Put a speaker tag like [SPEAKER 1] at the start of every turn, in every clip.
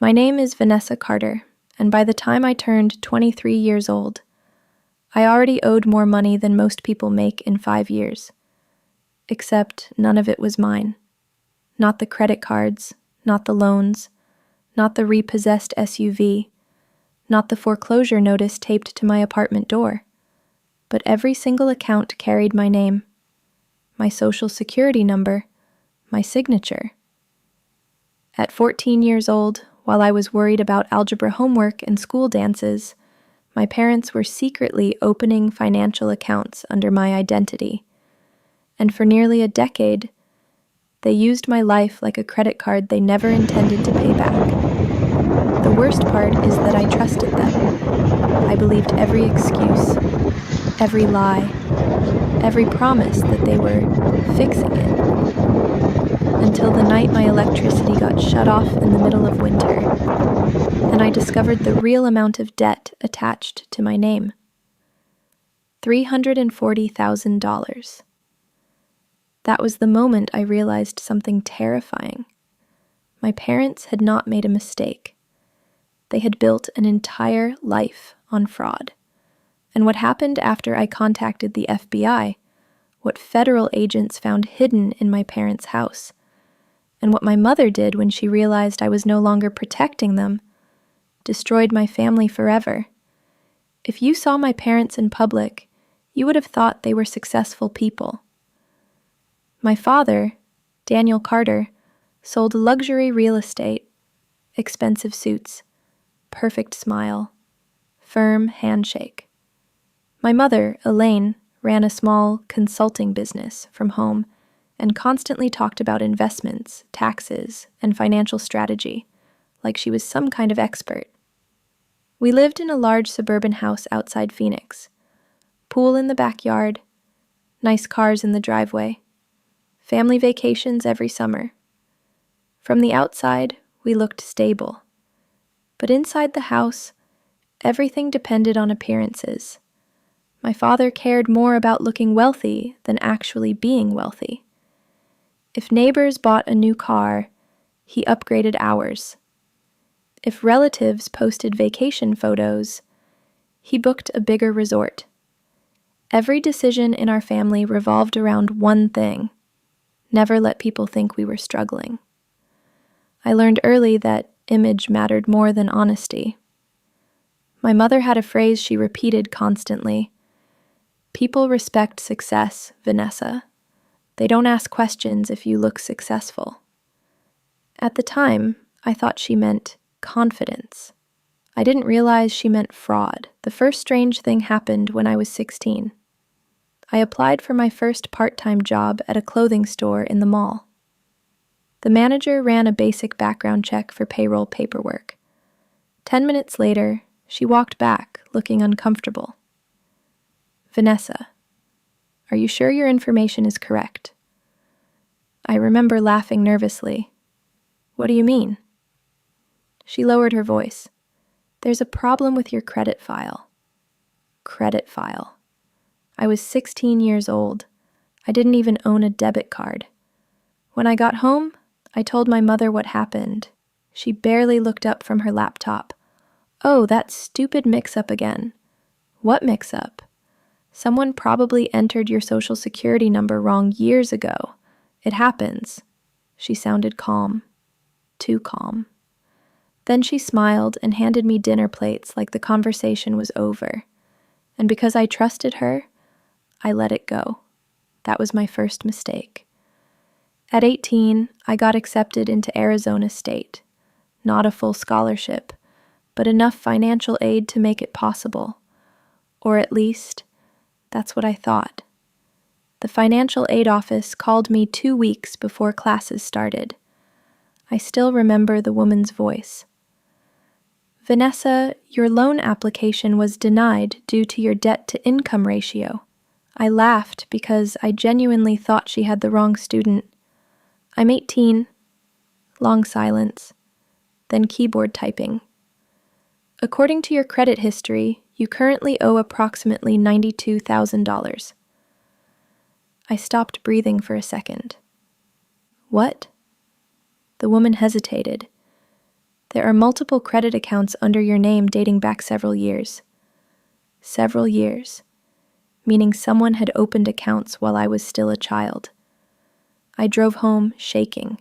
[SPEAKER 1] My name is Vanessa Carter, and by the time I turned 23 years old, I already owed more money than most people make in 5 years. Except none of it was mine. Not the credit cards, not the loans, not the repossessed SUV, not the foreclosure notice taped to my apartment door. But every single account carried my name, my social security number, my signature. At 14 years old, while I was worried about algebra homework and school dances, my parents were secretly opening financial accounts under my identity. And for nearly a decade, they used my life like a credit card they never intended to pay back. The worst part is that I trusted them. I believed every excuse, every lie, every promise that they were fixing it. Until the night my electricity got shut off in the middle of winter, and I discovered the real amount of debt attached to my name. $340,000. That was the moment I realized something terrifying. My parents had not made a mistake. They had built an entire life on fraud. And what happened after I contacted the FBI, what federal agents found hidden in my parents' house, and what my mother did when she realized I was no longer protecting them, destroyed my family forever. If you saw my parents in public, you would have thought they were successful people. My father, Daniel Carter, sold luxury real estate, expensive suits, perfect smile, firm handshake. My mother, Elaine, ran a small consulting business from home and constantly talked about investments, taxes, and financial strategy, like she was some kind of expert. We lived in a large suburban house outside Phoenix. Pool in the backyard, nice cars in the driveway, family vacations every summer. From the outside, we looked stable. But inside the house, everything depended on appearances. My father cared more about looking wealthy than actually being wealthy. If neighbors bought a new car, he upgraded ours. If relatives posted vacation photos, he booked a bigger resort. Every decision in our family revolved around one thing: never let people think we were struggling. I learned early that image mattered more than honesty. My mother had a phrase she repeated constantly: "People respect success, Vanessa. They don't ask questions if you look successful." At the time, I thought she meant confidence. I didn't realize she meant fraud. The first strange thing happened when I was 16. I applied for my first part-time job at a clothing store in the mall. The manager ran a basic background check for payroll paperwork. 10 minutes later, she walked back, looking uncomfortable. "Vanessa, are you sure your information is correct?" I remember laughing nervously. "What do you mean?" She lowered her voice. "There's a problem with your credit file." Credit file. I was 16 years old. I didn't even own a debit card. When I got home, I told my mother what happened. She barely looked up from her laptop. "Oh, that stupid mix-up again." "What mix-up?" "Someone probably entered your social security number wrong years ago. It happens." She sounded calm. Too calm. Then she smiled and handed me dinner plates like the conversation was over. And because I trusted her, I let it go. That was my first mistake. At 18, I got accepted into Arizona State. Not a full scholarship, but enough financial aid to make it possible. Or at least, that's what I thought. The financial aid office called me 2 weeks before classes started. I still remember the woman's voice. "Vanessa, your loan application was denied due to your debt-to-income ratio." I laughed because I genuinely thought she had the wrong student. "I'm 18. Long silence. Then keyboard typing. "According to your credit history, you currently owe approximately $92,000. I stopped breathing for a second. "What?" The woman hesitated. There are multiple credit accounts under your name dating back several years. Several years, meaning someone had opened accounts while I was still a child. I drove home shaking.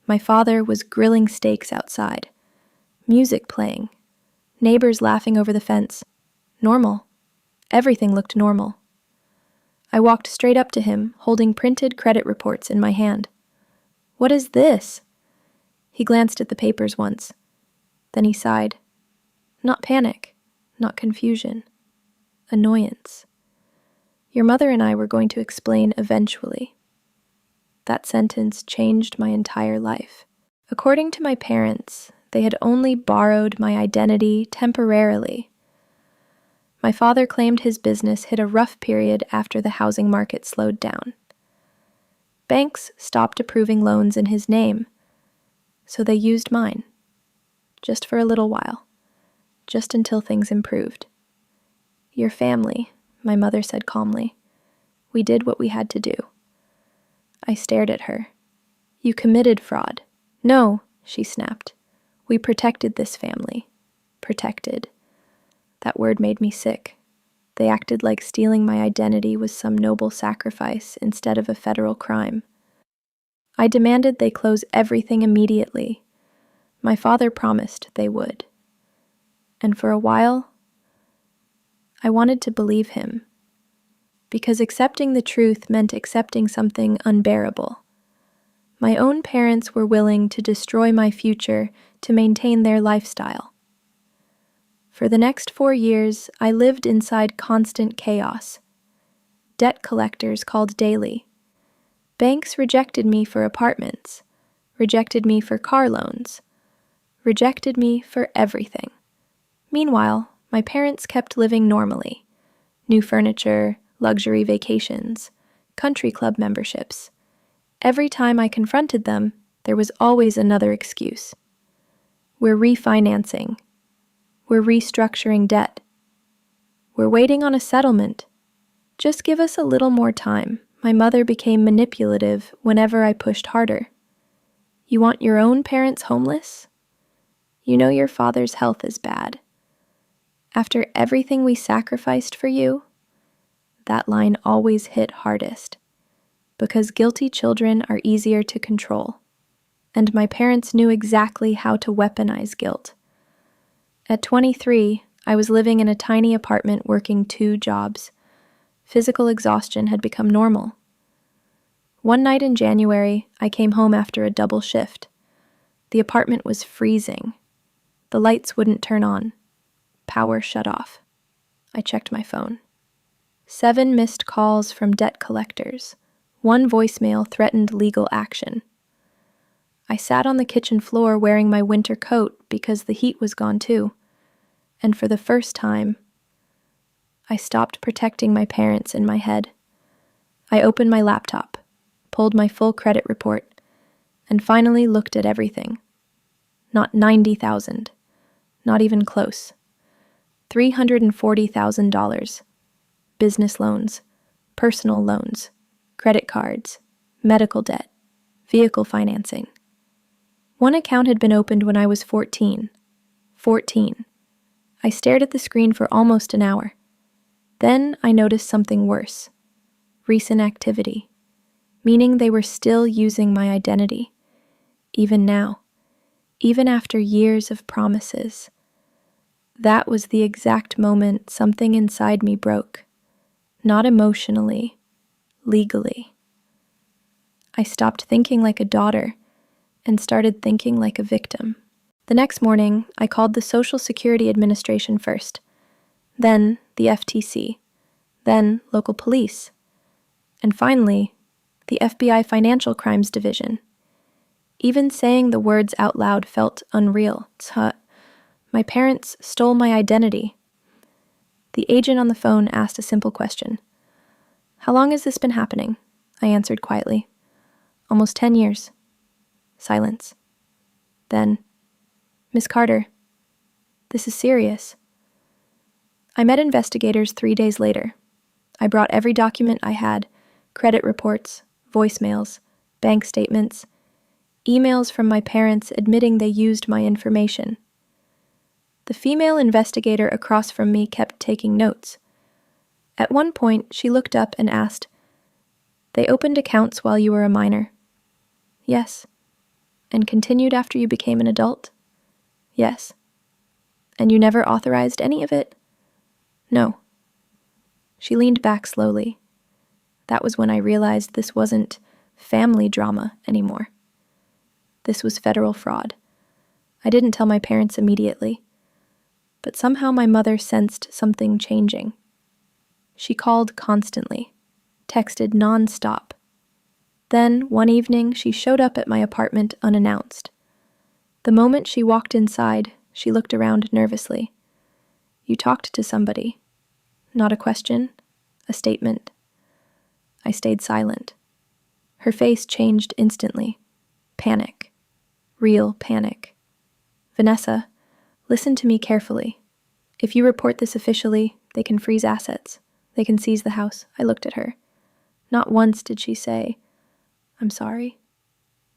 [SPEAKER 1] My father was grilling steaks outside. Music playing. Neighbors laughing over the fence. Normal. Everything looked normal. I walked straight up to him, holding printed credit reports in my hand. "What is this?" He glanced at the papers once. Then he sighed. Not panic, not confusion. Annoyance. "Your mother and I were going to explain eventually." That sentence changed my entire life. According to my parents, they had only borrowed my identity temporarily. My father claimed his business hit a rough period after the housing market slowed down. Banks stopped approving loans in his name, so they used mine. Just for a little while. Just until things improved. "Your family," my mother said calmly. "We did what we had to do." I stared at her. "You committed fraud." "No," she snapped. "We protected this family." Protected. That word made me sick. They acted like stealing my identity was some noble sacrifice instead of a federal crime. I demanded they close everything immediately. My father promised they would. And for a while, I wanted to believe him. Because accepting the truth meant accepting something unbearable. My own parents were willing to destroy my future to maintain their lifestyle. For the next 4 years, I lived inside constant chaos. Debt collectors called daily. Banks rejected me for apartments, rejected me for car loans, rejected me for everything. Meanwhile, my parents kept living normally. New furniture, luxury vacations, country club memberships. Every time I confronted them, there was always another excuse. We're refinancing. We're restructuring debt. We're waiting on a settlement. Just give us a little more time. My mother became manipulative whenever I pushed harder. You want your own parents homeless? You know your father's health is bad. After everything we sacrificed for you, that line always hit hardest, because guilty children are easier to control, and my parents knew exactly how to weaponize guilt. At 23, I was living in a tiny apartment working 2 jobs. Physical exhaustion had become normal. One night in January, I came home after a double shift. The apartment was freezing. The lights wouldn't turn on. Power shut off. I checked my phone. 7 missed calls from debt collectors. 1 voicemail threatened legal action. I sat on the kitchen floor wearing my winter coat because the heat was gone too. And for the first time, I stopped protecting my parents in my head. I opened my laptop, pulled my full credit report, and finally looked at everything. Not $90,000, not even close. $340,000. Business loans, personal loans, credit cards, medical debt, vehicle financing. One account had been opened when I was 14. 14. I stared at the screen for almost an hour. Then I noticed something worse. Recent activity. Meaning they were still using my identity. Even now. Even after years of promises. That was the exact moment something inside me broke. Not emotionally, legally. I stopped thinking like a daughter and started thinking like a victim. The next morning, I called the Social Security Administration first, then the FTC, then local police, and finally, the FBI Financial Crimes Division. Even saying the words out loud felt unreal. My parents stole my identity. The agent on the phone asked a simple question. "How long has this been happening?" I answered quietly. "Almost 10 years. Silence. Then, "Miss Carter, this is serious." I met investigators 3 days later. I brought every document I had, credit reports, voicemails, bank statements, emails from my parents admitting they used my information. The female investigator across from me kept taking notes. At one point, she looked up and asked, "They opened accounts while you were a minor?" "Yes." "And continued after you became an adult?" "Yes." "And you never authorized any of it?" "No." She leaned back slowly. That was when I realized this wasn't family drama anymore. This was federal fraud. I didn't tell my parents immediately, but somehow my mother sensed something changing. She called constantly, texted non-stop. Then, one evening, she showed up at my apartment unannounced. The moment she walked inside, she looked around nervously. "You talked to somebody." Not a question, a statement. I stayed silent. Her face changed instantly. Panic. Real panic. "Vanessa, listen to me carefully. If you report this officially, they can freeze assets. They can seize the house." I looked at her. Not once did she say, "I'm sorry."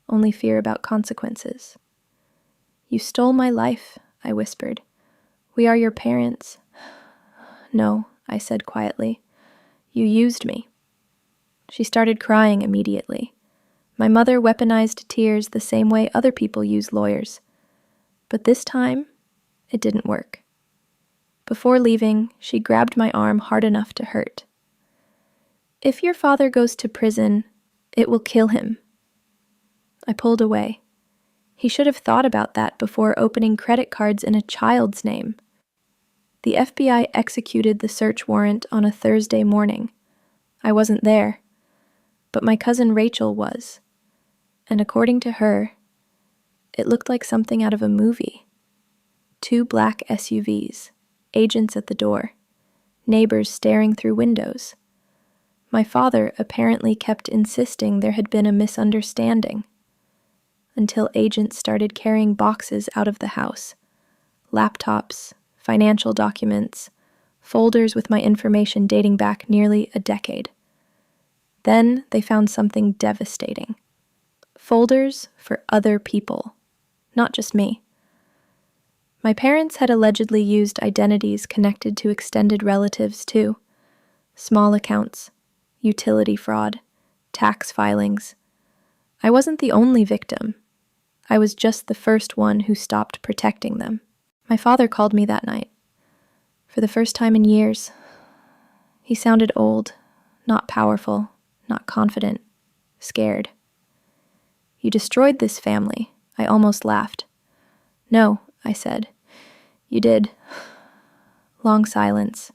[SPEAKER 1] Only fear about consequences. "You stole my life," I whispered. "We are your parents." "No," I said quietly. "You used me." She started crying immediately. My mother weaponized tears the same way other people use lawyers. But this time, it didn't work. Before leaving, she grabbed my arm hard enough to hurt. "If your father goes to prison, it will kill him." I pulled away. He should have thought about that before opening credit cards in a child's name. The FBI executed the search warrant on a Thursday morning. I wasn't there, but my cousin Rachel was. And according to her, it looked like something out of a movie. 2 black SUVs, agents at the door, neighbors staring through windows. My father apparently kept insisting there had been a misunderstanding, until agents started carrying boxes out of the house. Laptops, financial documents, folders with my information dating back nearly a decade. Then they found something devastating. Folders for other people, not just me. My parents had allegedly used identities connected to extended relatives too. Small accounts, utility fraud, tax filings. I wasn't the only victim. I was just the first one who stopped protecting them. My father called me that night. For the first time in years, he sounded old, not powerful, not confident, scared. "You destroyed this family." I almost laughed. "No," I said. "You did." Long silence.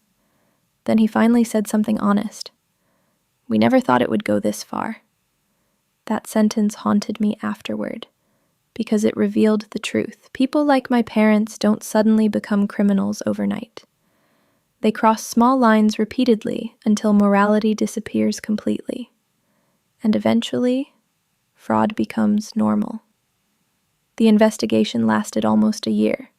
[SPEAKER 1] Then he finally said something honest. "We never thought it would go this far." That sentence haunted me afterward, because it revealed the truth. People like my parents don't suddenly become criminals overnight. They cross small lines repeatedly until morality disappears completely. And eventually, fraud becomes normal. The investigation lasted almost a year.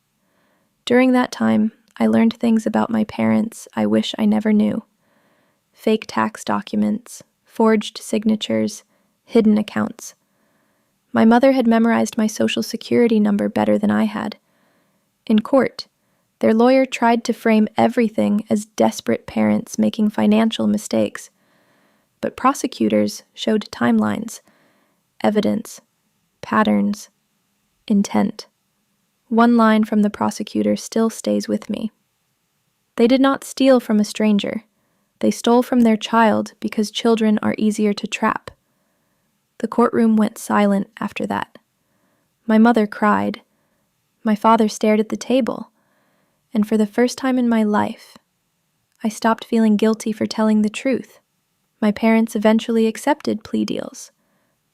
[SPEAKER 1] During that time, I learned things about my parents I wish I never knew. Fake tax documents, forged signatures, hidden accounts. My mother had memorized my social security number better than I had. In court, their lawyer tried to frame everything as desperate parents making financial mistakes. But prosecutors showed timelines, evidence, patterns, intent. One line from the prosecutor still stays with me. They did not steal from a stranger. They stole from their child because children are easier to trap. The courtroom went silent after that. My mother cried. My father stared at the table. And for the first time in my life, I stopped feeling guilty for telling the truth. My parents eventually accepted plea deals.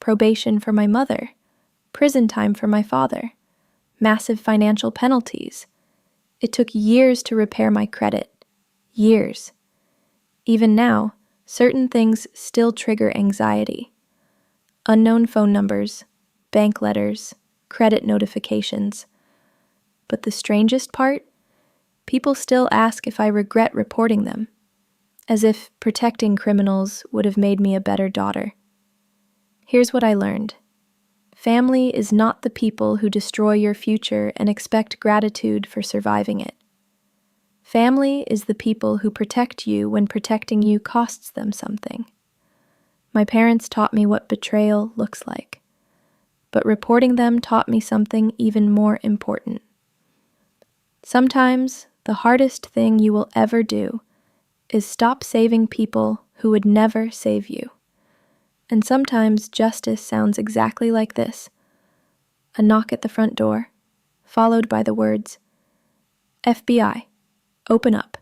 [SPEAKER 1] Probation for my mother. Prison time for my father. Massive financial penalties. It took years to repair my credit. Years. Even now, certain things still trigger anxiety. Unknown phone numbers, bank letters, credit notifications. But the strangest part? People still ask if I regret reporting them, as if protecting criminals would have made me a better daughter. Here's what I learned. Family is not the people who destroy your future and expect gratitude for surviving it. Family is the people who protect you when protecting you costs them something. My parents taught me what betrayal looks like, but reporting them taught me something even more important. Sometimes the hardest thing you will ever do is stop saving people who would never save you. And sometimes justice sounds exactly like this: a knock at the front door, followed by the words, "FBI, open up."